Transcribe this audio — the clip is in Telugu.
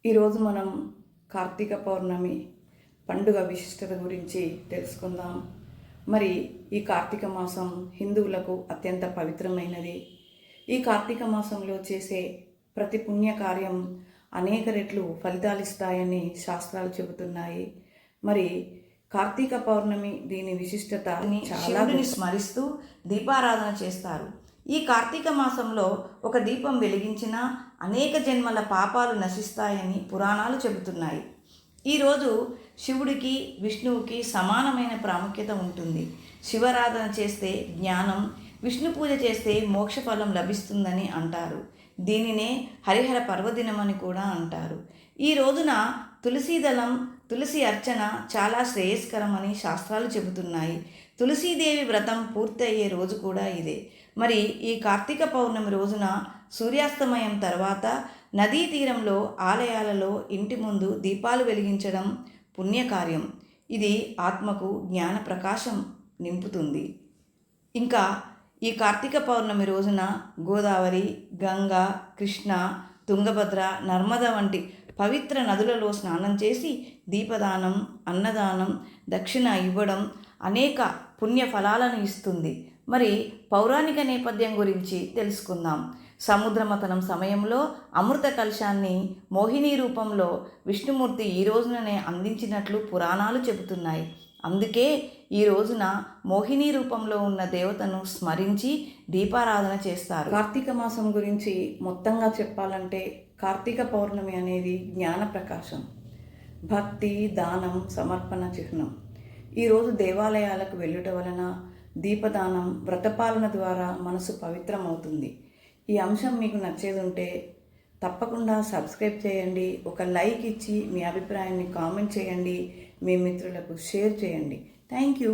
ఈరోజు మనం కార్తీక పౌర్ణమి పండుగ విశిష్టత గురించి తెలుసుకుందాం. మరి ఈ కార్తీక మాసం హిందువులకు అత్యంత పవిత్రమైనది. ఈ కార్తీక మాసంలో చేసే ప్రతి పుణ్యకార్యం అనేక రెట్లు ఫలితాలిస్తాయని శాస్త్రాలు చెబుతున్నాయి. మరి కార్తీక పౌర్ణమి దీని విశిష్టత చాలా స్మరిస్తూ దీపారాధన చేస్తారు. ఈ కార్తీక మాసంలో ఒక దీపం వెలిగించినా అనేక జన్మల పాపాలు నశిస్తాయని పురాణాలు చెబుతున్నాయి. ఈరోజు శివుడికి విష్ణువుకి సమానమైన ప్రాముఖ్యత ఉంటుంది. శివారాధన చేస్తే జ్ఞానం, విష్ణు పూజ చేస్తే మోక్షఫలం లభిస్తుందని అంటారు. దీనినే హరిహర పర్వదినమని కూడా అంటారు. ఈ రోజున తులసీదళం, తులసి అర్చన చాలా శ్రేయస్కరమని శాస్త్రాలు చెబుతున్నాయి. తులసీదేవి వ్రతం పూర్తయ్యే రోజు కూడా ఇదే. మరి ఈ కార్తీక పౌర్ణమి రోజున సూర్యాస్తమయం తర్వాత నదీ తీరంలో, ఆలయాలలో, ఇంటి ముందు దీపాలు వెలిగించడం పుణ్యకార్యం. ఇది ఆత్మకు జ్ఞాన ప్రకాశం నింపుతుంది. ఇంకా ఈ కార్తీక పౌర్ణమి రోజున గోదావరి, గంగా, కృష్ణ, తుంగభద్ర, నర్మద వంటి పవిత్ర నదులలో స్నానం చేసి దీపదానం, అన్నదానం, దక్షిణ ఇవ్వడం అనేక పుణ్య ఫలాలను ఇస్తుంది. మరి పౌరాణిక నేపథ్యం గురించి తెలుసుకుందాం. సముద్రమథనం సమయంలో అమృత కలశాన్ని మోహిని రూపంలో విష్ణుమూర్తి ఈ రోజుననే అందించినట్లు పురాణాలు చెబుతున్నాయి. అందుకే ఈ రోజున మోహిని రూపంలో ఉన్న దేవతను స్మరించి దీపారాధన చేస్తారు. కార్తీక మాసం గురించి మొత్తంగా చెప్పాలంటే కార్తీక పౌర్ణమి అనేది జ్ఞాన ప్రకాశం, భక్తి, దానం, సమర్పణ చిహ్నం. ఈరోజు దేవాలయాలకు వెళ్ళుట వలన దీపదానం, వ్రతపాలన ద్వారా మనసు పవిత్రమవుతుంది. ఈ అంశం మీకు నచ్చేది ఉంటే తప్పకుండా సబ్స్క్రైబ్ చేయండి. ఒక లైక్ ఇచ్చి మీ అభిప్రాయాన్ని కామెంట్ చేయండి. మీ మిత్రులకు షేర్ చేయండి. Thank you.